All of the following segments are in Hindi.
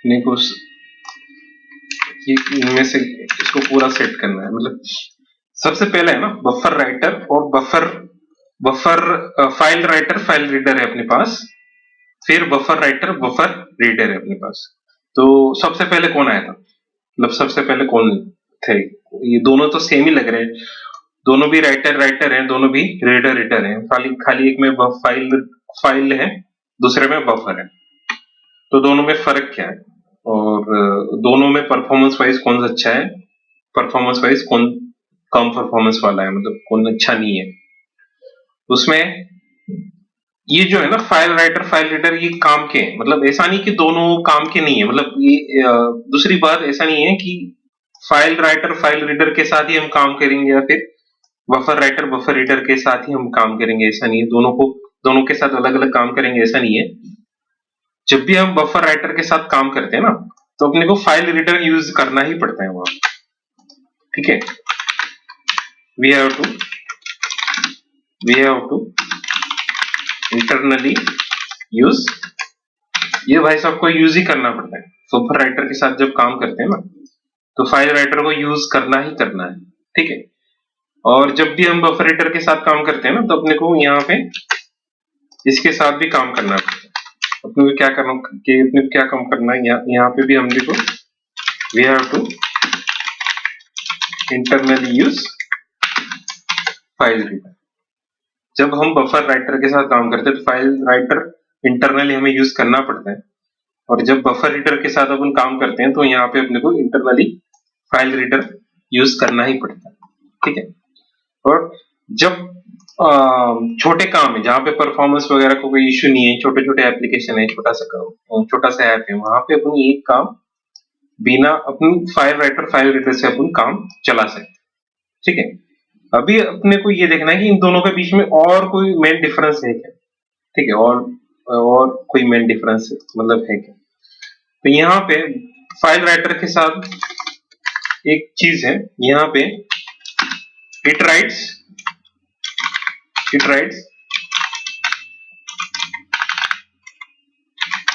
अपने को इनमें से इसको पूरा सेट करना है। मतलब सबसे पहले है ना बफर राइटर और buffer file writer file reader है अपने पास, फिर बफर राइटर बफर रीडर है अपने पास। तो सबसे पहले कौन आया था, मतलब सबसे पहले कौन थे? ये दोनों तो सेम ही लग रहे हैं, दोनों भी राइटर हैं, दोनों भी रीडर हैं, खाली एक में फाइल है, दूसरे में बफर है। तो दोनों में फर्क क्या है और दोनों में परफॉर्मेंस वाइज कौन सा अच्छा है, परफॉर्मेंस वाइज कौन कम परफॉर्मेंस वाला है, मतलब कौन अच्छा नहीं है। उसमें ये जो है ना फाइल राइटर फाइल रीडर ये काम के हैं, मतलब ऐसा नहीं कि दोनों काम के नहीं है। मतलब ये दूसरी बात ऐसा नहीं है कि फाइल राइटर फाइल रीडर के साथ ही हम काम करेंगे या फिर बफर राइटर बफर रीडर के साथ ही हम काम करेंगे, ऐसा नहीं है। दोनों के साथ अलग अलग काम करेंगे, ऐसा नहीं है। जब भी हम बफर राइटर के साथ काम करते हैं ना तो अपने को फाइल रीडर यूज करना ही पड़ता है वहां, ठीक है। We have to internally use, ये भाई साहब को यूज ही करना पड़ता है। बफर राइटर के साथ जब काम करते हैं ना तो फाइल राइटर को यूज करना ही करना है, ठीक है। और जब भी हम बफर राइटर के साथ काम करते हैं ना तो अपने को यहाँ पे इसके साथ भी काम करना पड़ता है। अपने को क्या काम करना है, यहाँ पे भी हम देखो we have to internally use file reader. जब हम बफर राइटर के साथ काम करते हैं तो फाइल राइटर इंटरनली हमें यूज करना पड़ता है, और जब बफर रीडर के साथ अपन काम करते हैं तो यहाँ पे अपने को इंटरनली फाइल रीडर यूज करना ही पड़ता है, ठीक है। और जब छोटे काम है जहाँ पे परफॉर्मेंस वगैरह को कोई इश्यू नहीं है, छोटे छोटे एप्लीकेशन है, छोटा सा ऐप है, वहां पे अपन एक काम बिना अपन फाइल राइटर फाइल रीडर से अपन काम चला सकते, ठीक है। अभी अपने को ये देखना है कि इन दोनों के बीच में और कोई मेन डिफरेंस है क्या, ठीक है। और कोई मेन डिफरेंस मतलब है क्या। तो यहाँ पे फाइल राइटर के साथ एक चीज है, यहाँ पे it writes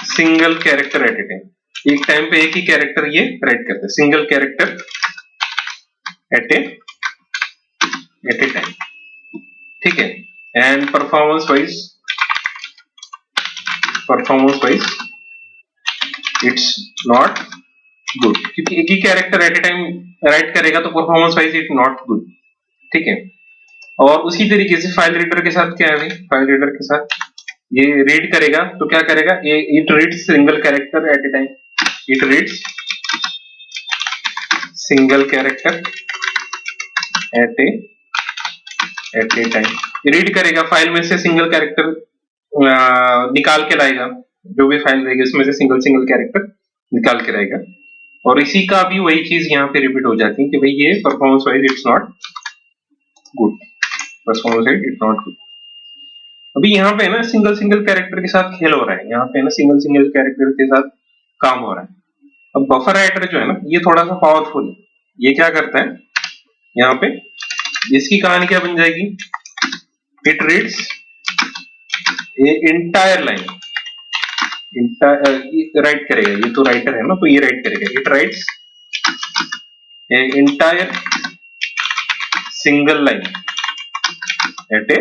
single character at a time. एक टाइम पे एक ही कैरेक्टर ये राइट करते हैं, single character at a time, ठीक है। And performance wise it's not good, क्योंकि एक ही character at a time write करेगा तो performance wise it not good, ठीक है। और उसी तरीके से फाइल रीडर के साथ क्या है, फाइल रीडर के साथ ये रीड करेगा तो क्या करेगा, it reads single character at a time, it reads single character at a time. Read करेगा फाइल में से सिंगल कैरेक्टर निकाल के लाएगा, जो भी फाइल रहेगी उसमें से सिंगल कैरेक्टर निकाल के रहेगा। और इसी का भी वही चीज यहाँ पे रिपीट हो जाती है कि भाई ये performance wise it's not good, performance wise it's not good. अभी यहाँ पे ना सिंगल कैरेक्टर के साथ खेल हो रहा है, यहाँ पे ना सिंगल कैरेक्टर के साथ काम हो रहा है। अब बफर राइटर जो है ना ये थोड़ा सा पावरफुल है, ये क्या करता है, यहाँ पे इसकी कहानी क्या बन जाएगी, it reads A entire line, right करेगा, ये तो राइटर है ना तो ये राइट करेगा, it writes a entire single line at a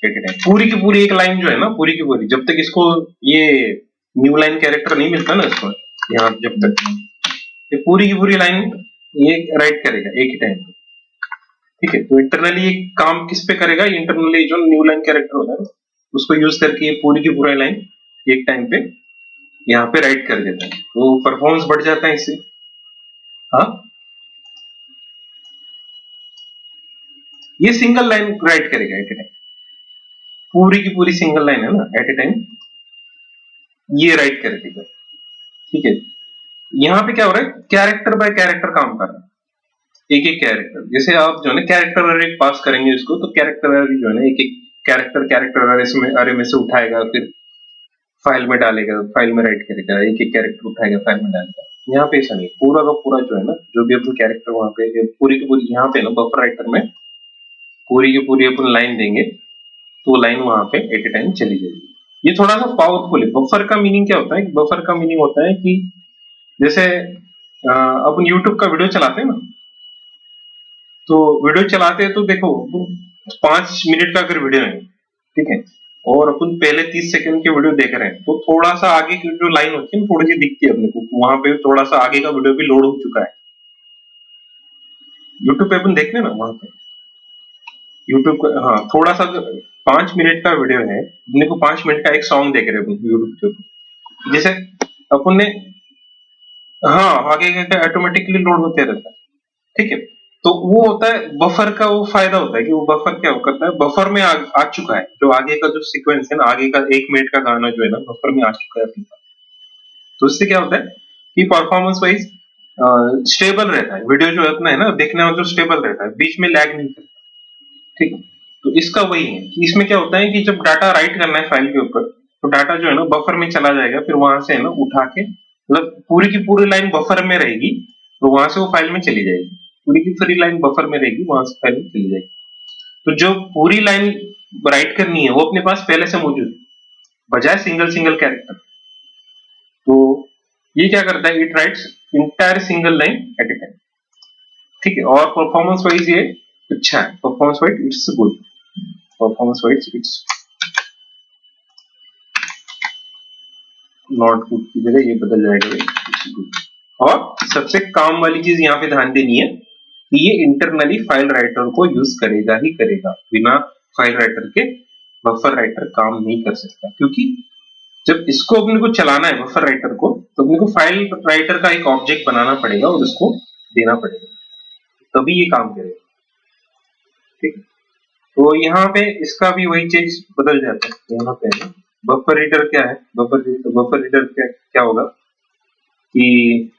time. पूरी की पूरी एक लाइन जो है ना, पूरी की पूरी, जब तक इसको ये न्यू लाइन कैरेक्टर नहीं मिलता ना इसको, यहाँ जब तक ये पूरी की पूरी लाइन ये राइट करेगा एक ही टाइम पे, ठीक है। तो इंटरनली एक काम किस पे करेगा, इंटरनली जो न्यू लाइन कैरेक्टर होता है उसको यूज करके ये पूरी की पूरी लाइन एक टाइम पे यहाँ पे राइट कर देता है, तो परफॉर्मेंस बढ़ जाता है इससे। हाँ, ये सिंगल लाइन राइट करेगा एट ए टाइम, पूरी की पूरी सिंगल लाइन है ना एट ए टाइम ये राइट कर देगा, ठीक है। यहाँ पे क्या हो रहा है, कैरेक्टर बाय कैरेक्टर काम कर रहा है, एक एक कैरेक्टर। जैसे आप जो है ना कैरेक्टर अरे पास करेंगे इसको, तो कैरेक्टर अरे जो है ना एक एक कैरेक्टर अरे में से उठाएगा, फिर फाइल में डालेगा, फाइल में राइट करेगा, एक एक कैरेक्टर उठाएगा फाइल में डालेगा। यहाँ पे ऐसा नहीं, पूरा का पूरा जो है ना जो भी अपन कैरेक्टर वहां पे पूरी की पूरी यहाँ पे ना बफर राइटर में पूरी की पूरी अपन लाइन देंगे तो लाइन वहां पे एट ए टाइम चली जाएगी। ये थोड़ा सा पावरफुल है। बफर का मीनिंग क्या होता है? बफर का मीनिंग होता है कि जैसे अपन यूट्यूब का वीडियो चलाते हैं ना, तो वीडियो चलाते हैं तो देखो 5 मिनट का अगर वीडियो है, ठीक है, और अपन पहले 30 सेकंड की वीडियो देख रहे हैं, तो थोड़ा सा आगे की जो लाइन होती है ना, थोड़ी सी दिखती है अपने को, वहां पे थोड़ा सा आगे का वीडियो भी लोड हो चुका है। यूट्यूब पे अपन देखते हैं ना, वहां पे यूट्यूब का, हाँ, थोड़ा सा 5 मिनट का वीडियो है, अपने को 5 मिनट का एक सॉन्ग देख रहे हैं यूट्यूब के ऊपर, जैसे अपन ने, हाँ, आगे का ऑटोमेटिकली लोड होते रहता है, ठीक है। तो वो होता है बफर का, वो फायदा होता है कि वो बफर क्या करता है, बफर में आ चुका है, जो आगे का जो सीक्वेंस है ना, आगे का 1 मिनट का गाना जो है ना, बफर में आ चुका है अपने पास। तो इससे क्या होता है कि परफॉर्मेंस वाइज स्टेबल रहता है, वीडियो जो अपना है ना देखने में जो स्टेबल रहता है, बीच में लैग नहीं करता, ठीक है। तो इसका वही है कि इसमें क्या होता है कि जब डाटा राइट करना है फाइल के ऊपर, तो डाटा जो है ना बफर में चला जाएगा, फिर वहां से है ना उठा के, मतलब पूरी की पूरी लाइन बफर में रहेगी, तो वहां से वो फाइल में चली जाएगी, पूरी की पूरी लाइन बफर में रहेगी, वहां से फाइल में चली जाएगी। तो जो पूरी लाइन राइट करनी है वो अपने पास पहले से मौजूद है, बजाय सिंगल सिंगल कैरेक्टर। तो ये क्या करता है, it rights entire single line at a time, ठीक है। और परफॉर्मेंस वाइज ये अच्छा है, performance wise it's good, performance wise it's not good की जगह ये बदल जाएगा, इट्स गुड। और सबसे काम वाली चीज यहाँ पे ध्यान देनी है कि ये इंटरनली फाइल राइटर को यूज करेगा ही करेगा, बिना फाइल राइटर के बफर राइटर काम नहीं कर सकता, क्योंकि जब इसको अपने को चलाना है बफर राइटर को, तो अपने को फाइल राइटर का एक ऑब्जेक्ट बनाना पड़ेगा और उसको देना पड़ेगा, तभी ये काम करेगा, ठीक है। तो यहाँ पे इसका भी वही चीज बदल जाता है, यहाँ पे है बफर रीडर क्या है, बफर रीडर क्या होगा कि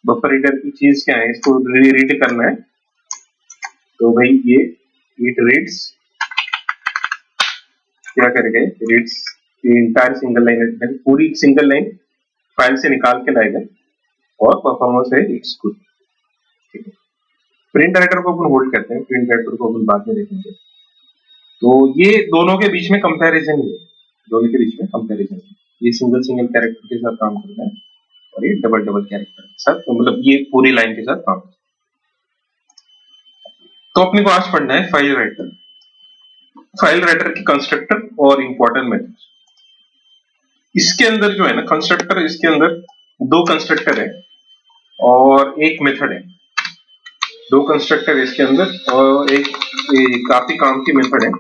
बफर रीडर की चीज क्या है, इसको रीड करना है, तो भाई ये इट रीड्स, क्या करेगा, रीड्स इंटायर सिंगल लाइन, पूरी सिंगल लाइन फाइल से निकाल के लाएगा, और परफॉर्मेंस है इट्स गुड, ठीक है। प्रिंट राइटर को अपन होल्ड करते हैं, प्रिंट राइटर को अपन बाद में देखेंगे। तो ये दोनों के बीच में कंपैरिजन ही है, दोनों के बीच में कंपैरिजन है, ये सिंगल सिंगल कैरेक्टर के साथ काम करता है, और ये डबल डबल कैरेक्टर के साथ, तो मतलब ये पूरी लाइन के साथ काम करता है। तो अपने को आज पढ़ना है फाइल राइटर, फाइल राइटर की कंस्ट्रक्टर और इंपॉर्टेंट मेथड। इसके अंदर जो है ना कंस्ट्रक्टर, इसके अंदर 2 कंस्ट्रक्टर है और एक मेथड है, 2 कंस्ट्रक्टर इसके अंदर, और एक काफी काम की मेथड है,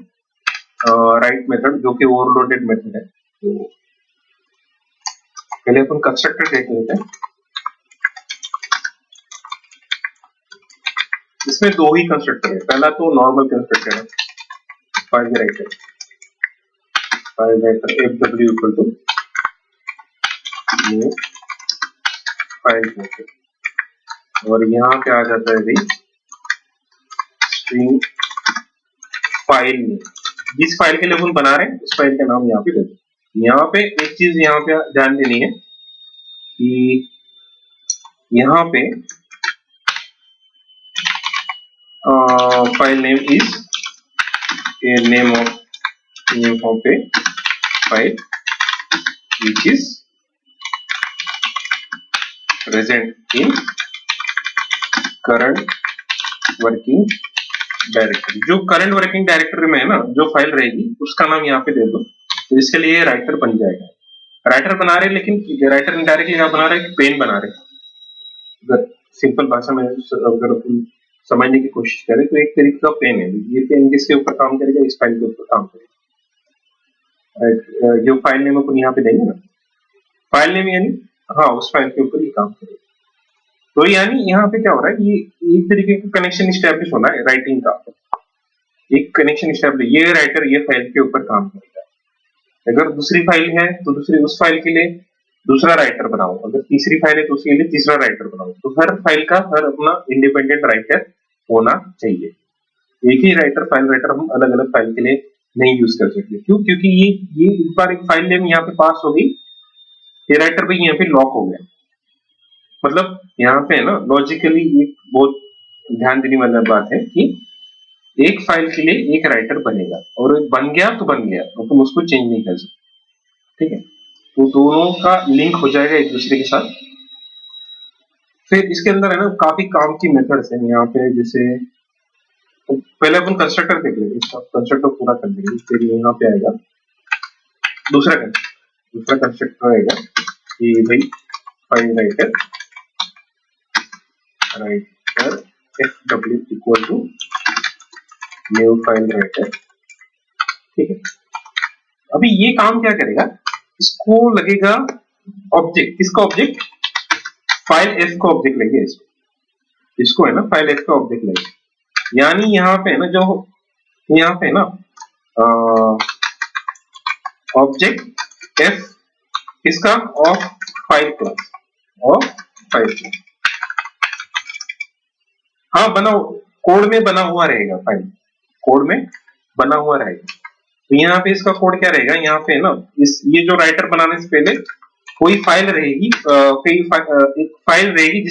राइट मेथड, जो कि ओवरलोडेड मेथड है। तो पहले अपन कंस्ट्रक्टर देख लेते हैं। इसमें 2 ही कंस्ट्रक्टर है, पहला तो नॉर्मल कंस्ट्रक्टर है, file writer, F W equal to new file writer, और यहाँ पे आ जाता है भाई स्ट्रिंग फाइल में, जिस फाइल के लिए अपन बना रहे हैं उस फाइल का नाम यहाँ पे दे दो। यहाँ पे एक चीज यहाँ पे ध्यान देनी है कि यहाँ पे file name is a name of a file which is present in current working directory. जो करंट वर्किंग डायरेक्टरी में है ना जो फाइल रहेगी उसका नाम यहाँ पे दे दो, तो इसके लिए राइटर बन जाएगा। राइटर बना रहे, लेकिन राइटर इनडायरेक्टली क्या बना रहे हैं, पेन बना रहे। अगर सिंपल भाषा में अगर समझने की कोशिश करें तो एक तरीके का पेन है, ये पेन किसके ऊपर काम करेगा, इस फाइल के ऊपर काम करेगा। जो फाइल नेम अपन यहाँ पे देंगे ना, फाइल नेम यानी हाँ उस फाइल के ऊपर ही काम करेगा। तो यानी यहाँ पे क्या हो रहा है, ये एक तरीके का कनेक्शन स्टैब्लिश होना है राइटिंग का, एक कनेक्शन स्टैब्लिश, ये राइटर ये फाइल के ऊपर काम करेगा। अगर दूसरी फाइल है तो दूसरी उस फाइल के लिए दूसरा राइटर बनाओ, अगर तीसरी फाइल है तो उसके लिए तीसरा राइटर बनाओ। तो हर फाइल का हर अपना इंडिपेंडेंट राइटर होना चाहिए। एक ही राइटर फाइल राइटर हम अलग अलग फाइल के लिए नहीं यूज कर सकते। क्यों? क्योंकि ये एक बार एक फाइल नेम यहाँ पे पास हो गई, ये राइटर भी यहाँ पे लॉक हो गया। मतलब यहाँ पे है ना लॉजिकली एक बहुत ध्यान देने वाली बात है कि एक फाइल के लिए एक राइटर बनेगा, और बन गया तो बन गया, तो तुम उसको चेंज नहीं कर सकते। ठीक है, तो दोनों का लिंक हो जाएगा एक दूसरे के साथ। फिर इसके अंदर है ना काफी काम की मेथड्स है यहाँ पे, जैसे तो पहले अपन कंस्ट्रक्टर देख लेंगे, इसका कंस्ट्रक्टर पूरा कर लेंगे, फिर यहाँ पे आएगा दूसरा कंस्ट्रक्टर आएगा कि भाई file writer F W equal to new file writer. ठीक है, अभी ये काम क्या करेगा, इसको लगेगा ऑब्जेक्ट, किसका ऑब्जेक्ट, फाइल एफ का ऑब्जेक्ट लेंगे इसको है ना फाइल एफ का ऑब्जेक्ट लेंगे, यानी यहाँ पे है ना जो यहाँ पे है ना ऑब्जेक्ट एफ किसका, of file class, of file class. हाँ बना कोड में बना हुआ रहेगा, फाइल कोड में बना हुआ रहेगा। तो यहाँ पे इसका कोड क्या रहेगा, यहाँ पे ना इस ये जो राइटर बनाने से पहले कोई फाइल रहेगी, एक फाइल रहेगी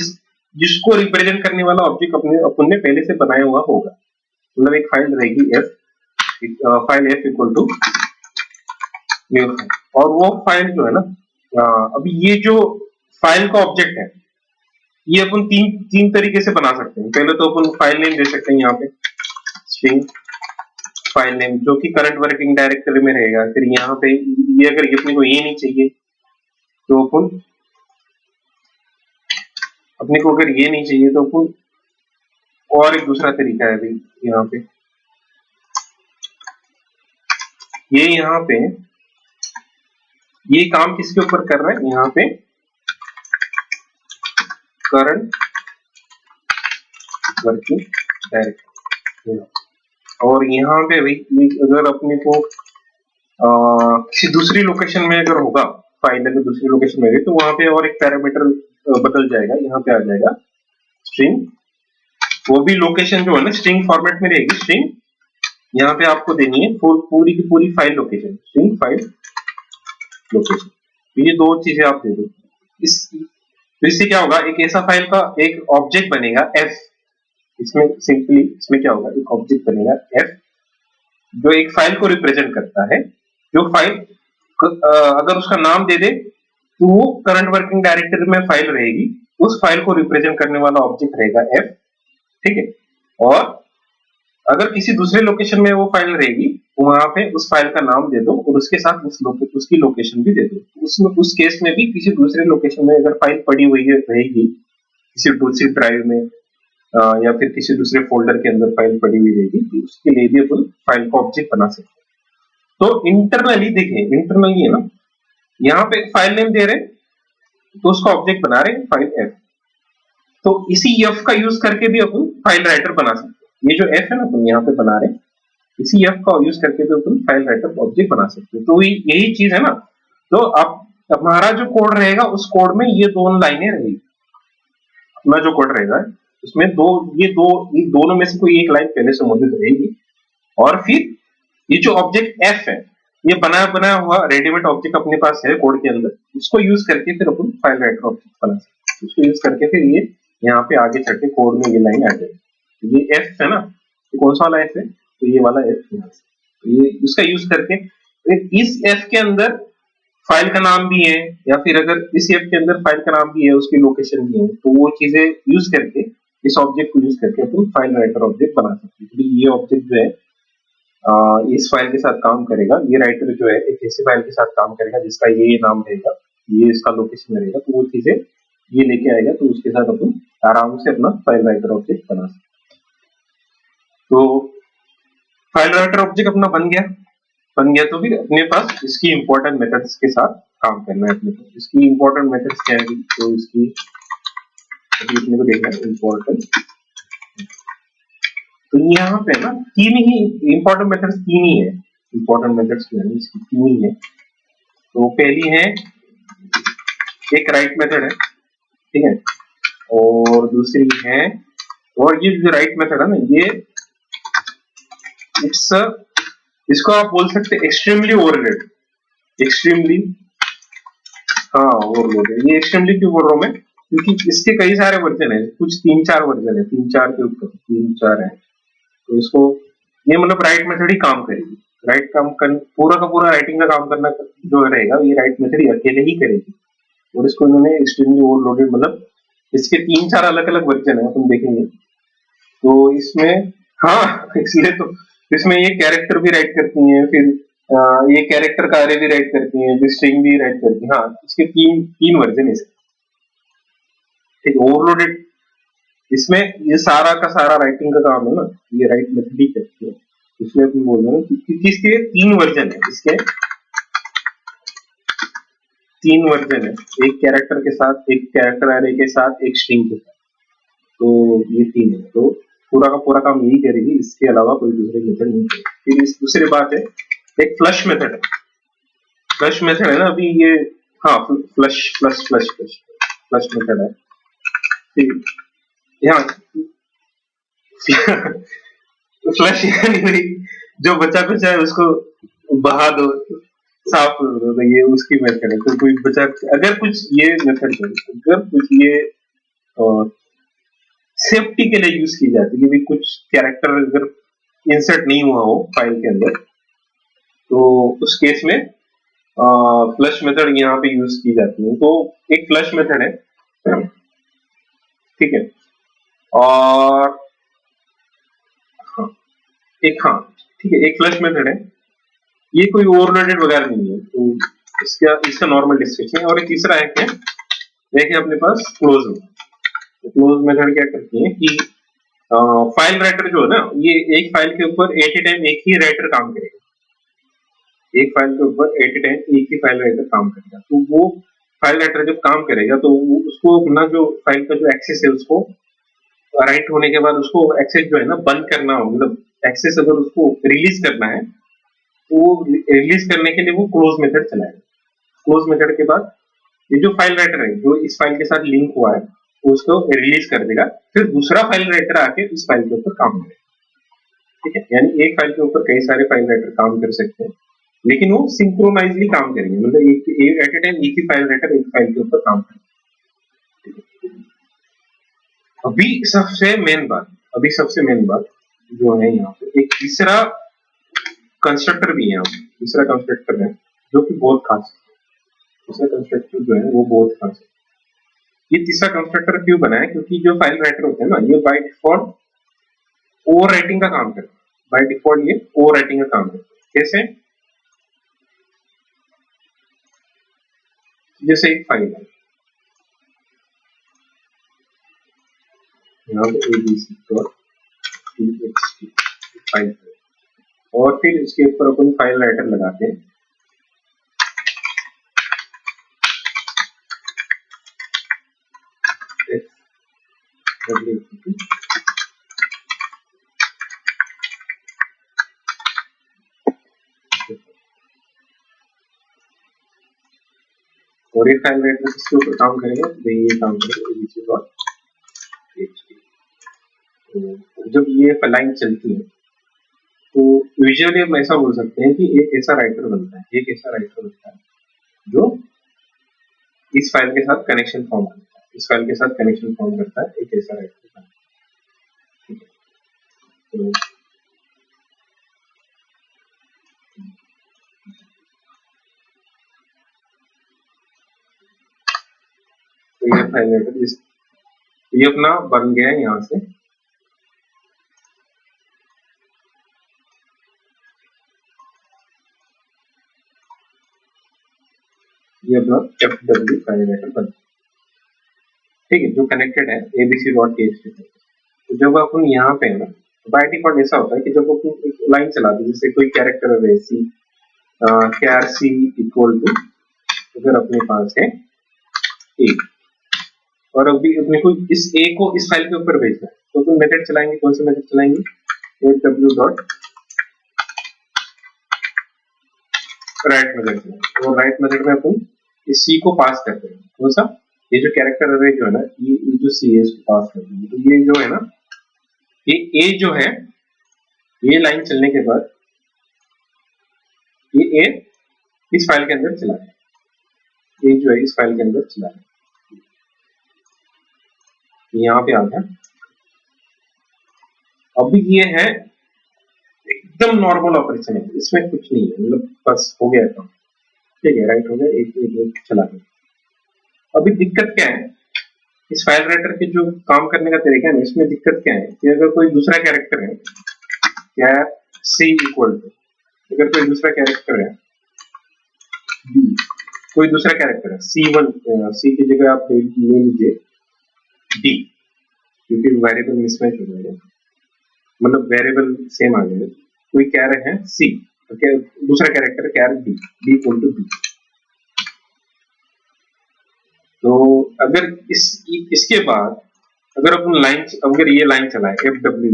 जिसको रिप्रेजेंट करने वाला ऑब्जेक्ट अपन ने पहले से बनाया हुआ होगा, मतलब एक फाइल रहेगी F, file F equal to new file. और वो फाइल जो है ना, अभी ये जो फाइल का ऑब्जेक्ट है ये अपन तीन तरीके से बना सकते हैं। पहले तो अपन फाइल नेम दे सकते हैं यहाँ पे स्ट्रिंग फाइल नेम, जो कि करंट वर्किंग डायरेक्टरी में रहेगा। फिर यहाँ पे ये अगर ये अपने को ये नहीं चाहिए तो अपने को अगर ये नहीं चाहिए तो अपन और एक दूसरा तरीका है भाई, यहाँ पे ये यहाँ पे ये काम किसके ऊपर कर रहा है, यहाँ पे करंट वर्किंग डायरेक्टरी। और यहाँ पे भाई अगर अपने को किसी दूसरी लोकेशन में अगर होगा, फाइल अगर दूसरी लोकेशन में गई तो वहां पे और एक पैरामीटर बदल जाएगा, यहाँ पे आ जाएगा स्ट्रिंग, वो भी लोकेशन जो है ना स्ट्रिंग फॉर्मेट में रहेगी स्ट्रिंग, यहाँ पे आपको देनी है पूरी की पूरी file location, string file location. तो ये दो चीजें आप दे दो, तो इससे क्या होगा, एक ऐसा फाइल का एक ऑब्जेक्ट बनेगा एफ, इसमें सिंपली इसमें क्या होगा, एक ऑब्जेक्ट बनेगा एफ जो एक फाइल को रिप्रेजेंट करता है, जो फाइल अगर उसका नाम दे दे तो वो करंट वर्किंग डायरेक्टरी में फाइल रहेगी, उस फाइल को रिप्रेजेंट करने वाला ऑब्जेक्ट रहेगा एफ। ठीक है, और अगर किसी दूसरे लोकेशन में वो फाइल रहेगी वहां पे उस फाइल का नाम दे दो और उसके साथ उसकी लोकेशन भी दे दो। उस केस में भी किसी दूसरे लोकेशन में अगर फाइल पड़ी हुई रहेगी किसी दूसरी ड्राइव में या फिर किसी दूसरे फोल्डर के अंदर फाइल पड़ी हुई रहेगी तो उसके लिए भी अपन फाइल का ऑब्जेक्ट बना सकते हैं। तो इंटरनली देखिए, इंटरनली है ना, यहाँ पे फाइल नेम दे रहे तो उसका ऑब्जेक्ट बना रहे फाइल एफ, तो इसी एफ का यूज करके भी अपन फाइल राइटर बना सकते हैं। ये जो एफ है ना अपन यहाँ पे बना रहे, इसी एफ का यूज करके भी अपन फाइल राइटर ऑब्जेक्ट बना सकते हैं। तो यही चीज है ना, तो अब हमारा जो कोड रहेगा उस कोड में ये दोनों लाइनें रहेगी, अपना जो कोड रहेगा उसमें ये दोनों में से कोई एक लाइन पहले से मौजूद रहेगी, और फिर ये जो ऑब्जेक्ट एफ है ये बनाया हुआ रेडीमेड ऑब्जेक्ट अपने पास है कोड के अंदर, उसको यूज करके फिर अपन फाइल राइटर ऑब्जेक्ट बना सकते हैं। उसको यूज करके फिर ये यहाँ पे आगे चढ़ के कोड में ये लाइन आ जाएगी। ये एफ है ना, ये कौन सा वाला एफ है, तो ये वाला एफ यहाँ से, तो ये उसका यूज करके इस एफ के अंदर फाइल का नाम भी है, या फिर अगर इस एफ के अंदर फाइल का नाम भी है उसकी लोकेशन भी है, तो वो चीजें यूज करके इस ऑब्जेक्ट को यूज करके अपन फाइल राइटर ऑब्जेक्ट बना सकते हैं। ये ऑब्जेक्ट जो है इस फाइल के साथ काम करेगा, ये राइटर जो है एक ऐसी फाइल के साथ काम करेगा जिसका ये नाम रहेगा, ये इसका लोकेशन रहेगा, तो वो चीजें ये लेके आएगा, तो उसके साथ अपन आराम से अपना फाइल राइटर ऑब्जेक्ट बना सकते हैं। तो फाइल राइटर ऑब्जेक्ट अपना बन गया, तो फिर अपने पास इसकी इंपॉर्टेंट मेथड्स के साथ काम करना है अपने को। इसकी इंपॉर्टेंट मेथड्स क्या है, तो इसकी अभी अपने को देखना है इंपॉर्टेंट। तो यहाँ पे ना तीन ही इंपॉर्टेंट मेथड्स, तीन ही है इंपॉर्टेंट मेथड्स, इसकी तीन ही है। तो पहली है एक राइट मेथड है, ठीक है, और दूसरी है, और ये जो राइट मेथड है ना ये इसको आप बोल सकते हैं एक्सट्रीमली ओवरलोडेड, एक्सट्रीमली ओवरलोडेड। ये एक्सट्रीमली क्यों बोल रहा हूं मैं, क्योंकि इसके कई सारे वर्जन है, कुछ 3-4 वर्जन है, 3-4 के ऊपर 3-4 है, तो इसको ये मतलब राइट मेथड ही काम करेगी। राइट काम कर पूरा का पूरा राइटिंग का काम करना जो रहेगा ये राइट मेथड ही अकेले ही करेगी। और इसको इन्होंने एक्सट्रीमली ओवरलोडेड मतलब इसके 3-4 अलग-अलग वर्जन है अपन देखेंगे। तो इसमें हाँ इसलिए तो इसमें ये कैरेक्टर भी राइट करती हैं, फिर ये कैरेक्टर का अरे भी राइट करती हैं, फिर स्ट्रिंग भी राइट करती हैं। हाँ इसके तीन वर्जन है इसके। ठीक ओवरलोडेड इसमें ये सारा का सारा राइटिंग का काम है ना, ये राइट मेथड ही करती है। इसलिए अपन बोल रहे हैं कि इसके 3 वर्जन है, इसके 3 वर्जन है, एक कैरेक्टर के साथ, एक कैरेक्टर अरे के साथ, एक स्ट्रिंग के साथ। तो ये 3 है, तो पूरा का पूरा काम यही करेगी, इसके अलावा कोई दूसरे मेथड नहीं करेगी। फिर इस दूसरी बात है एक फ्लश मेथड है। फ्लश मेथड है ना अभी ये, हाँ flush flush flush flush flush method है। फिर यहाँ फ्लश यानी जो बचा कुचा है उसको बहा दो, साफ कर दो, तो ये उसकी मेथड है। तो कोई बचा अगर कुछ ये मेथड अगर कुछ ये सेफ्टी के लिए यूज की जाती है कि कुछ कैरेक्टर अगर इंसर्ट नहीं हुआ हो फाइल के अंदर, तो उस केस में फ्लश मेथड यहाँ पे यूज की जाती है। तो एक फ्लश मेथड है, ठीक है। और हाँ हाँ ठीक है, एक फ्लश मेथड है, ये कोई ओवरलोडेड वगैरह नहीं है, तो इसका नॉर्मल डिस्क्रिप्शन है। और एक तीसरा है क्या, देखिए अपने पास क्लोज मेथड। क्लोज मेथड क्या करती है कि फाइल राइटर जो है ना, ये एक फाइल के ऊपर एट ए टाइम एक ही राइटर काम करेगा, एक फाइल के ऊपर एट ए टाइम एक ही फाइल राइटर काम करेगा। तो वो फाइल राइटर जब काम करेगा तो उसको अपना जो फाइल का जो एक्सेस है उसको राइट होने के बाद उसको एक्सेस जो है ना बंद करना हो, मतलब एक्सेस अगर उसको रिलीज करना है तो वो रिलीज करने के लिए वो क्लोज मेथड चलाएगा। क्लोज मेथड के बाद ये जो फाइल राइटर है जो इस फाइल के साथ लिंक हुआ है उसको रिलीज कर देगा, फिर दूसरा फाइल राइटर आके इस फाइल के ऊपर काम करेगा। ठीक है, यानी एक फाइल के ऊपर कई सारे फाइल राइटर काम कर सकते हैं, लेकिन वो सिंक्रोनाइजली काम करेंगे, मतलब एक एट ए टाइम एक ही फाइल राइटर एक फाइल के ऊपर काम करेंगे। अभी सबसे मेन बात जो है यहाँ पे एक तीसरा कंस्ट्रक्टर भी है, तीसरा कंस्ट्रक्टर है जो कि बहुत खास है। तीसरा कंस्ट्रक्टर जो है वो बहुत खास है। ये तीसरा कंस्ट्रक्टर क्यों बना है, क्योंकि जो फाइल राइटर होते हैं ना ये बाय डिफॉल्ट ओवर राइटिंग का काम करते हैं। बाय डिफॉल्ट ये ओवर राइटिंग का काम करते हैं। कैसे, जैसे एक फाइल है यहाँ पे abc.txt फाइल है, और फिर इसके ऊपर अपन फाइल राइटर लगाते हैं। और ये फाइल राइटर किसके ऊपर काम करेगा, ये काम करेगा abc.txt। तो जब ये लाइन चलती है तो यूजुअली हम ऐसा बोल सकते हैं कि एक ऐसा राइटर बनता है, जो इस फाइल के साथ कनेक्शन फॉर्म करता है, इस फाइल के साथ कनेक्शन फॉर्म करता है, एक ऐसा राइटर बनता है। ठीक है, तो ये फाइल राइटर ये अपना बन गया है यहाँ से। ये अपना FW फाइल राइटर बन, ठीक है, जो कनेक्टेड है abc.txt। तो जब अपन यहाँ पे है ना, बाय डिफॉल्ट ऐसा होता है कि जब अपन एक लाइन चलाते हैं, जैसे कोई कैरेक्टर है सी कैर सी इक्वल टू अगर अपने पास है ए, और अभी अपने को इस ए को इस फाइल के ऊपर भेजना है, तो अपन मेथड चलाएंगे, कौन सा मेथड चलाएंगे, fw राइट मेथड चलाएंगे। और राइट मेथड में अपन इस सी को पास करते हैं, कौन सा, ये जो कैरेक्टर अरे जो है ना ये जो सी है इसको पास करते हैं। तो ये जो है ना ये ए जो है, ये लाइन चलने के बाद ये ए इस फाइल के अंदर चला है, ये जो है इस फाइल के अंदर चला है, यहाँ पे आ गया। अभी ये है एकदम नॉर्मल ऑपरेशन है, इसमें कुछ नहीं है, मतलब बस हो गया काम। ठीक है, राइट हो गया, एक चला गया। अभी दिक्कत क्या है इस फाइल राइटर के जो काम करने का तरीका है, इसमें दिक्कत क्या है कि अगर कोई दूसरा कैरेक्टर है, क्या सी इक्वल टू, अगर कोई दूसरा कैरेक्टर है बी, कोई दूसरा कैरेक्टर है C1, सी की जगह आप ले लीजिए डी, क्योंकि वेरिएबल मिसमैच हो जाएगा, मतलब वेरिएबल सेम आ जाएगा। कोई कह रहे हैं सी, दूसरा कैरेक्टर कह रहे D, D equal to B. तो अगर इसके बाद अगर अपन लाइन, अगर ये लाइन चलाए FW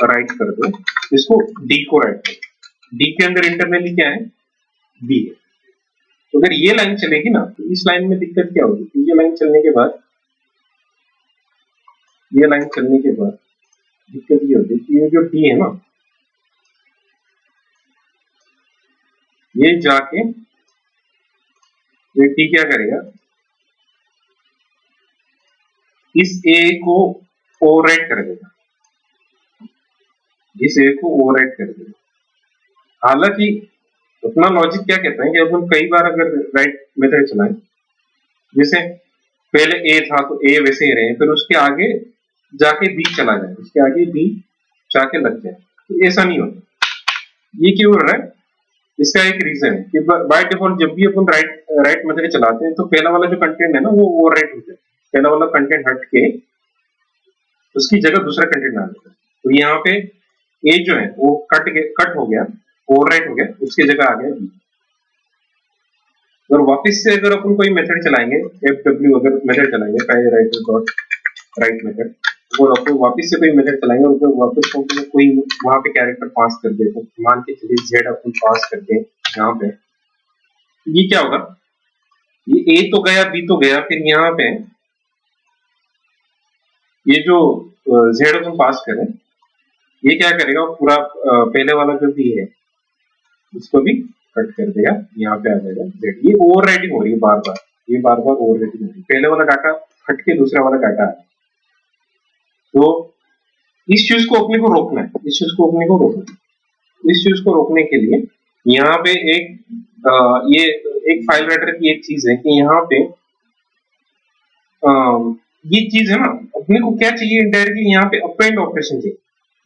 राइट कर दो, इसको डी को राइट कर, डी के अंदर इंटरनली क्या है बी है। तो अगर ये लाइन चलेगी ना, तो इस लाइन में दिक्कत क्या होगी, तो ये लाइन चलने के बाद, ये लाइन चलने के बाद दिक्कत ये होगी कि ये जो डी है ना, ये जाके ये डी क्या करेगा, इस ए को ओवरराइट कर देगा, इस ए को ओवरराइट कर देगा। हालांकि अपना लॉजिक क्या कहता है कि अपन कई बार अगर राइट मेथड चलाएं, जैसे पहले ए था तो ए वैसे ही रहे, फिर उसके आगे जाके बी चला जाए, उसके आगे बी जाके लग जाए, तो ऐसा नहीं होता। ये क्यों हो रहा है, इसका एक रीजन है कि बाय डिफॉल्ट जब भी अपन राइट मेथड चलाते हैं तो पहला वाला जो कंटेंट है ना वो ओवरराइट हो जाता है, पहला वाला कंटेंट हट के उसकी जगह दूसरा कंटेंट डाल देता है। तो यहाँ पे ए जो है वो कट हो गया, ओवरराइट हो गया, उसकी जगह आ गया बी। और वापस से अगर अपन कोई मेथड चलाएंगे, FW अगर मेथड चलाएंगे file writer dot right method, और अपन वापस से कोई मेथड चलाएंगे और फिर वापस कोई वहां पे कैरेक्टर पास कर दे, तो मान के चलिए जेड अपन पास कर दें यहाँ पे, ये क्या होगा, ये ए तो गया बी तो गया, फिर यहाँ पे ये जो जेड अपन पास करें, ये क्या करेगा पूरा पहले वाला जो भी है उसको भी कट कर देगा, यहाँ पे आ जाएगा जेड। ये ओवरराइटिंग हो रही है बार बार, ये बार बार ओवरराइटिंग हो रही है, पहले वाला डाटा हट के दूसरा वाला डाटा है। तो इस चीज को अपने को रोकना है, इस चीज को अपने को रोकना है। इस चीज को रोकने के लिए यहाँ पे ये एक फाइल राइटर की एक चीज है कि यहाँ पे ये चीज है ना, अपने को क्या चाहिए डायरेक्टली यहाँ पे अपेंड ऑपरेशन चाहिए,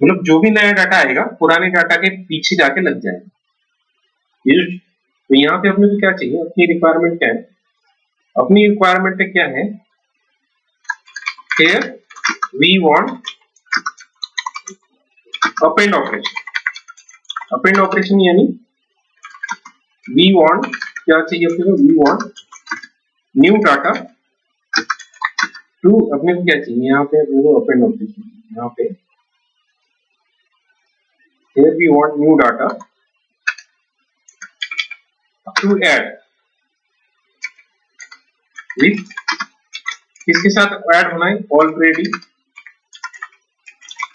मतलब जो भी नया डाटा आएगा पुराने डाटा के पीछे जाके लग जाएगा। ये तो यहाँ पे अपने को क्या चाहिए, अपनी रिक्वायरमेंट क्या है, अपनी रिक्वायरमेंट क्या है, here we want append operation. append operation यानी we want क्या चाहिए अपने को, we want new data to, अपने को क्या चाहिए यहाँ पे अपने को append ऑपरेशन, यहाँ पे here we want new data to add with, किसके साथ ऐड होना है, already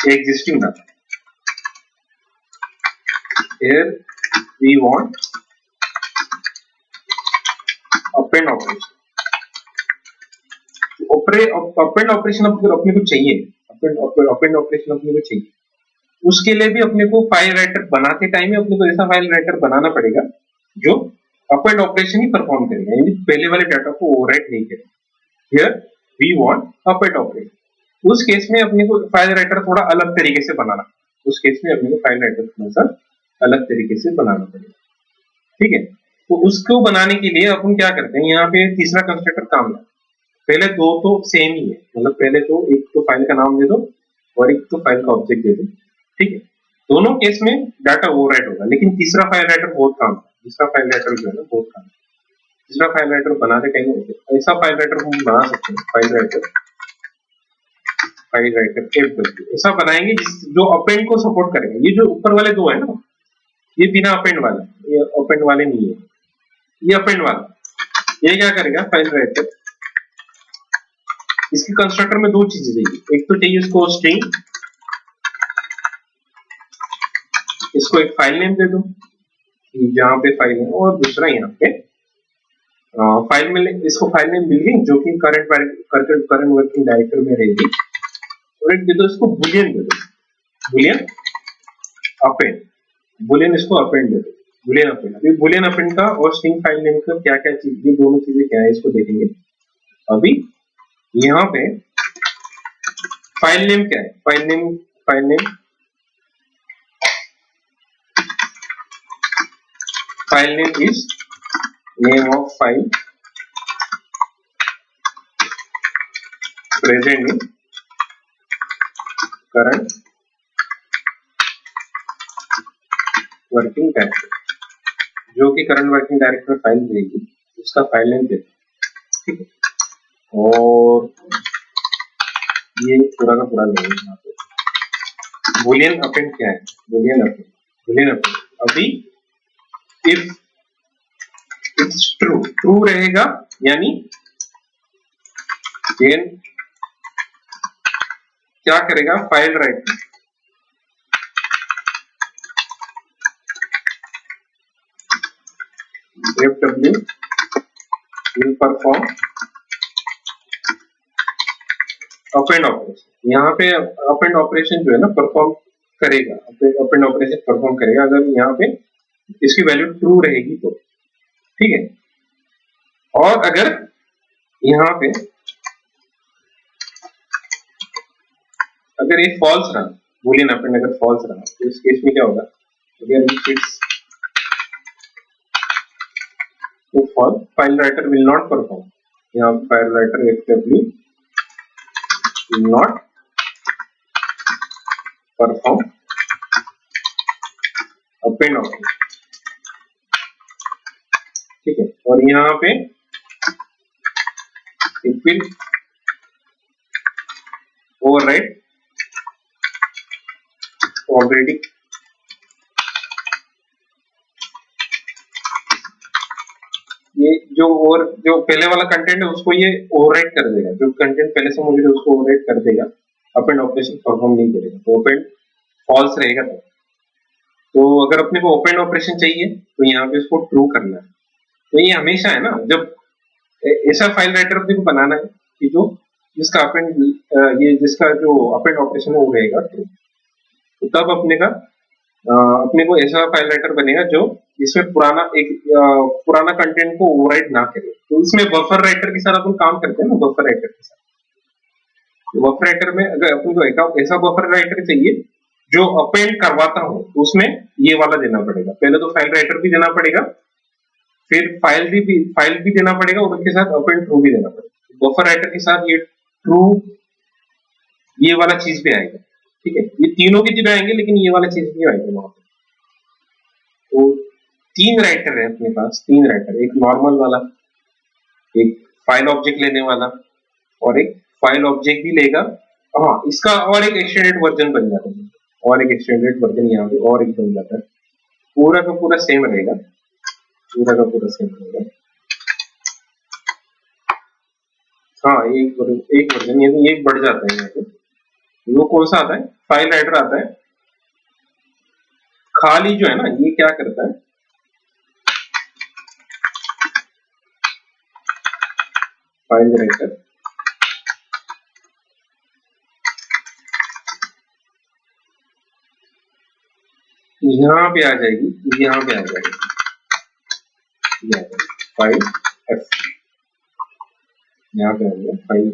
existing data. here we want append operation, append operation अपने को चाहिए, append ऑपरेशन अपने को चाहिए। उसके लिए भी अपने को फाइल राइटर बनाते टाइम में अपने को ऐसा फाइल राइटर बनाना पड़ेगा जो append ऑपरेशन ही परफॉर्म करेगा, यानी पहले वाले डाटा को ओवरराइट नहीं करेगा। Here we want append operation. उस केस में अपने को फाइल राइटर थोड़ा अलग तरीके से बनाना, उस केस में अपने को फाइल राइटर थोड़ा सा अलग तरीके से बनाना पड़ेगा, ठीक है। तो उसको बनाने के लिए अपन क्या करते हैं, यहाँ पे तीसरा कंस्ट्रक्टर काम है। पहले दो तो सेम ही है, मतलब पहले तो एक तो फाइल का नाम दे दो और एक तो फाइल का ऑब्जेक्ट दे दो, ठीक है। दोनों केस में डाटा ओवरराइट होगा, लेकिन तीसरा फाइल राइटर बहुत काम है, तीसरा फाइल राइटर जो है ना बहुत काम है। तीसरा फाइल राइटर बनाते टाइम ऐसा फाइल राइटर हम बना सकते हैं, फाइल राइटर FW ऐसा बनाएंगे जो अपेंड को सपोर्ट करेगा। ये जो ऊपर वाले दो है ना, ये बिना अपेंड वाले, ये अपेंड वाले नहीं है, ये अपेंड वाला। ये क्या करेगा फाइल राइटर, इसके कंस्ट्रक्टर में दो चीजें चाहिए, एक तो चाहिए इसको स्ट्रिंग, इसको एक फाइल नेम दे दो जहां पे फाइल है, और दूसरा यहाँ पे फाइल में इसको फाइल नेम मिल गई जो कि करंट वर्किंग डायरेक्टरी में रहेगी, और एक दे दो इसको बुलियन दे दो, बुलियन अपेंड, बुलियन इसको अपेंड देते, बुलियन अपेंड। अभी बुलियन अपेंड का और स्ट्रिंग फाइल नेम का क्या क्या चीज, ये दोनों चीजें क्या है इसको देखेंगे। अभी यहाँ पे फाइल नेम क्या है, file name is name of file present in current working directory, जो कि करंट वर्किंग डायरेक्टरी में फाइल देगी उसका फाइल नेम देते हैं, ठीक है। और ये पूरा का पूरा लेंगे यहाँ पे। बुलियन अपेंड क्या है, बुलियन अपेंड अभी इफ इट्स ट्रू रहेगा, यानी देन क्या करेगा, file writer fw will perform append operation. यहाँ पे अपेंड ऑपरेशन जो है ना परफॉर्म करेगा, अपेंड ऑपरेशन परफॉर्म करेगा अगर यहाँ पे इसकी वैल्यू ट्रू रहेगी तो, ठीक है। और अगर यहाँ पे अगर ये फॉल्स रहा, बुलियन अपेंड अगर फॉल्स रहा तो इस केस में क्या होगा, अगर इट्स तो false, file writer will not perform, यहाँ file writer actively will not perform append operation, ठीक है। और यहाँ पे it will override already ये जो पहले वाला कंटेंट है उसको ये ओवरराइट कर देगा, जो कंटेंट पहले से मौजूद है उसको ओवरराइट कर देगा, अपेंड ऑपरेशन परफॉर्म नहीं करेगा, तो अपेंड फॉल्स रहेगा। तो अगर अपने को अपेंड ऑपरेशन चाहिए तो यहाँ पे इसको ट्रू करना है। तो ये हमेशा है ना, जब ऐसा फाइल राइटर अपने को बनाना है कि जो जिसका अपेंड ये जिसका जो अपेंड ऑपरेशन है वो रहेगा ट्रू, तो तब अपने को ऐसा फाइल राइटर बनेगा जो इसमें पुराना कंटेंट को ओवरराइट ना करे। तो इसमें बफर राइटर के साथ अपन काम करते हैं ना, बफर राइटर के साथ, तो बफर राइटर में अगर अपन को ऐसा बफर राइटर चाहिए जो अपेंड करवाता हो तो उसमें ये वाला देना पड़ेगा, पहले तो फाइल राइटर भी देना पड़ेगा, फिर फाइल भी देना पड़ेगा और उसके साथ अपेंड ट्रू भी देना पड़ेगा। बफर राइटर के साथ ये ट्रू ये वाला चीज भी आएगा, ठीक है। ये तीनों की चीजें आएंगे लेकिन ये वाला चीज भी आएगा वहां पे। तो तीन राइटर है अपने पास, तीन राइटर, एक नॉर्मल वाला, एक फाइल ऑब्जेक्ट लेने वाला और एक फाइल ऑब्जेक्ट भी लेगा। हाँ, इसका और एक एक्सटेंडेड वर्जन बन जाता है, और एक एक्सटेंडेड वर्जन यहाँ पे और एक बन जाता है, पूरा का पूरा सेम रहेगा, पूरा का पूरा सेम रहेगा। हाँ, एक वर्जन यानी एक बढ़ जाता है यहाँ पे। वो कौन सा आता है, फाइल राइटर आता है, खाली जो है ना ये क्या करता है, फाइल राइटर यहाँ पे आ जाएगी, यहाँ पे आ जाएगी फाइल एफ, यहाँ पे आ जाएगा फाइल,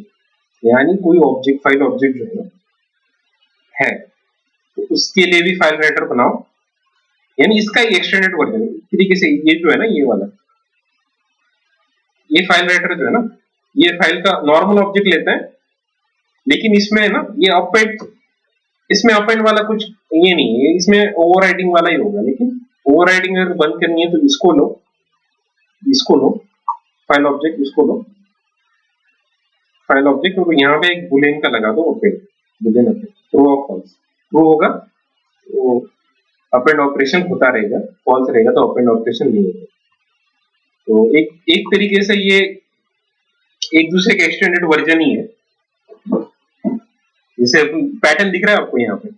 यानी कोई ऑब्जेक्ट फाइल ऑब्जेक्ट जो है तो उसके लिए भी फाइल राइटर बनाओ, यानी इसका एक्सटेंडेड वर्जन तरीके से। ये जो है ना ये वाला, ये फाइल राइटर जो है ना ये फाइल का नॉर्मल ऑब्जेक्ट लेता है, लेकिन इसमें है ना ये अपेंड, इसमें अपेंड वाला कुछ ये नहीं है, इसमें ओवरराइडिंग वाला ही होगा। लेकिन ओवरराइडिंग अगर बंद करनी है तो इसको लो फाइल ऑब्जेक्ट, इसको लो फाइल ऑब्जेक्ट, और यहाँ पे एक बुलियन का लगा दो अपेंड, बुलियन अपेंड ट्रू और फॉल्स, ट्रू होगा तो अपेंड ऑपरेशन होता रहेगा, फॉल्स रहेगा तो अपेंड ऑपरेशन नहीं होगा। तो एक तरीके से ये एक दूसरे के एक्सटेंडेड वर्जन ही है, जैसे पैटर्न दिख रहा है आपको यहाँ पे,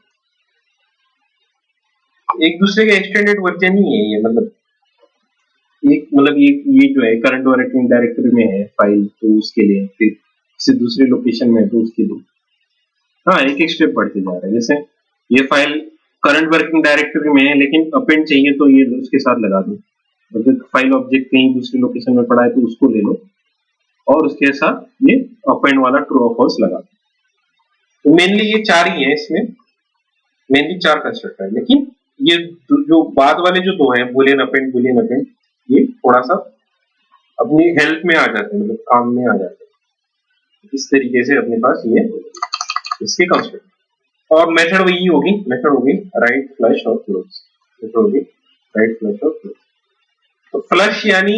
एक दूसरे के एक्सटेंडेड वर्जन ही है ये, मतलब ये जो है करंट वर्किंग डायरेक्टरी में है फाइल तो उसके लिए, फिर किसी दूसरी लोकेशन में है तो उसके लिए। हाँ, एक स्टेप बढ़ते जा रहा है। जैसे ये फाइल करंट वर्किंग डायरेक्टरी में है लेकिन अपेंड चाहिए तो ये उसके साथ लगा दो। अगर फाइल ऑब्जेक्ट कहीं दूसरी लोकेशन में पड़ा है तो उसको ले लो और उसके साथ ये अपेंड वाला ट्रू और फॉल्स लगा दो। तो मेनली ये 4 ही है, इसमें मेनली 4 कंस्ट्रक्टर है, लेकिन ये जो बाद वाले जो 2 हैं बुलियन अपेंड ये थोड़ा सा अपनी हेल्प में आ जाते हैं, मतलब काम में आ जाते हैं। इस तरीके से अपने पास ये इसके कंस्ट्रक्टर और मेथड वही होगी राइट फ्लश और क्लोज। मेथड होगी राइट फ्लश और क्लोज। तो फ्लश यानी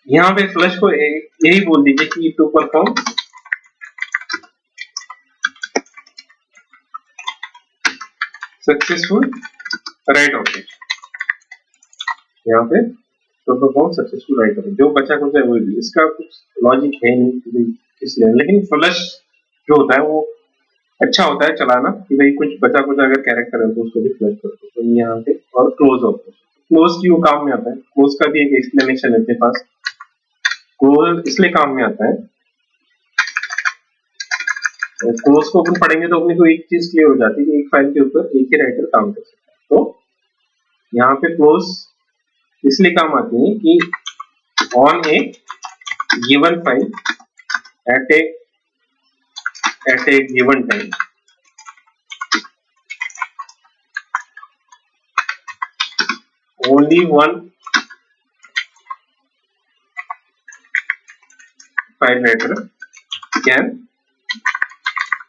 यहाँ पे फ्लश को यही बोल दीजिए कि to perform successful write operation. यहाँ पे तो परफॉर्म सक्सेसफुल राइट ऑपरेशन, जो बचा कुछ है वो भी, इसका कुछ लॉजिक है नहीं इसलिए, लेकिन फ्लश जो होता है वो अच्छा होता है चलाना कि भाई कुछ बचा कुछ अगर कैरेक्टर है तो उसको भी फ्लश कर दो। तो यहाँ पे और क्लोज ऑपरेशन, क्लोज की वो काम में आता है, क्लोज का भी एक एक्सप्लेनेशन है अपने पास। क्लोज इसलिए काम में आता है, क्लोज को अपन पढ़ेंगे तो अपने को एक चीज क्लियर हो जाती है कि एक फाइल के ऊपर एक ही राइटर काम कर सकता है। तो यहाँ पे क्लोज इसलिए काम आती है कि on A given file eight A given time only one file writer can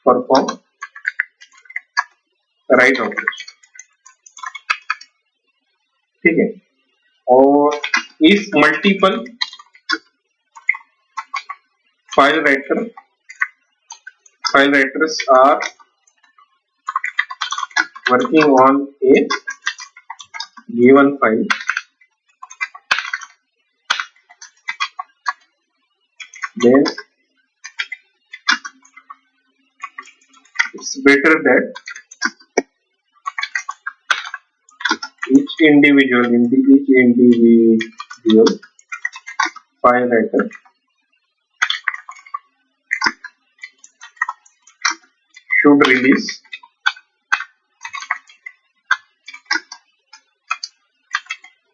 perform write operation, ठीक है। और if multiple file writers are working on a given file, then it's better that each individual file writer should release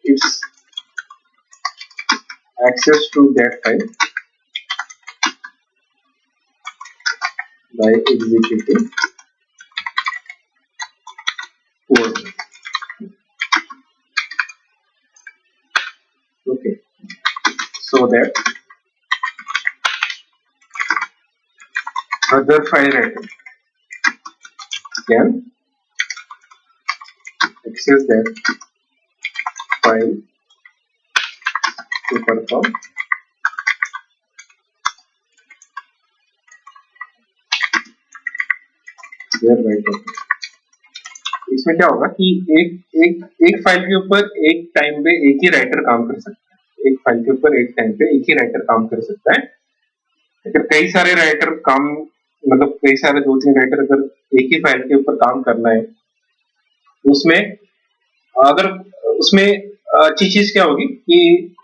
its access to that file by executing code. Okay, so that other file writer can access that file to perform their write operation. इसमें क्या होगा कि एक फाइल के ऊपर एक टाइम पे एक ही राइटर काम कर सकता है, एक फाइल के ऊपर एक टाइम पे एक ही राइटर काम कर सकता है। अगर कई सारे राइटर काम, मतलब कई सारे 2-3 राइटर अगर एक ही फाइल के ऊपर काम करना है, उसमें अगर उसमें अच्छी चीज क्या होगी कि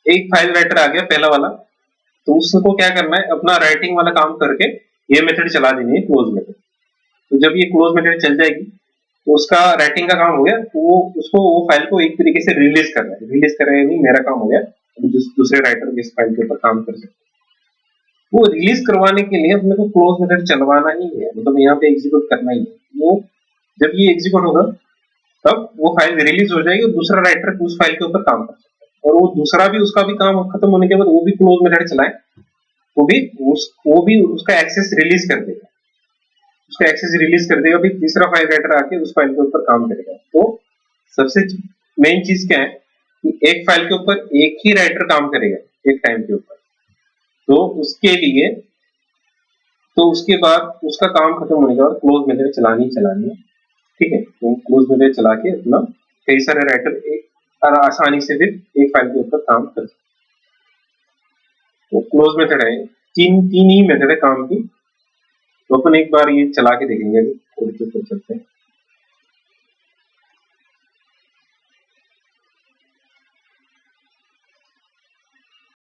एक फाइल राइटर आ गया पहला वाला, तो उसको क्या करना है, अपना राइटिंग वाला काम करके ये मेथड चला देनी है क्लोज मेथड। तो जब ये क्लोज मेथड चल जाएगी तो उसका राइटिंग का काम हो गया, तो वो उसको वो फाइल को एक तरीके से रिलीज कर रहा है, नहीं मेरा काम हो गया, दूसरे राइटर इस फाइल के ऊपर काम कर सकते। वो रिलीज करवाने के लिए अपने को क्लोज मेथड चलवाना ही है, मतलब यहाँ पे एग्जीक्यूट करना ही है। वो जब ये एग्जीक्यूट होगा तब वो फाइल रिलीज हो जाएगी और दूसरा राइटर उस फाइल के ऊपर काम कर सकता है, और वो दूसरा भी उसका भी काम खत्म होने के बाद वो भी क्लोज मेथड चलाए, वो भी उसका एक्सेस रिलीज कर देगा, उसका एक्सेस रिलीज कर देगा, फिर तीसरा फाइल राइटर आके उस फाइल के ऊपर काम करेगा। तो सबसे मेन चीज क्या है कि एक फाइल के ऊपर एक ही राइटर काम करेगा एक टाइम के ऊपर, तो उसके लिए तो उसके बाद उसका काम खत्म होने के बाद क्लोज मेथड चलानी है, ठीक है। तो क्लोज मेथड चला के अपना कई सारे राइटर एक आसानी से फिर एक फाइल के ऊपर काम कर सकते। तो क्लोज मेथड है, तीन ही मेथड है काम की। तो अपन एक बार ये चला के देखेंगे, कोड के ऊपर चलते हैं।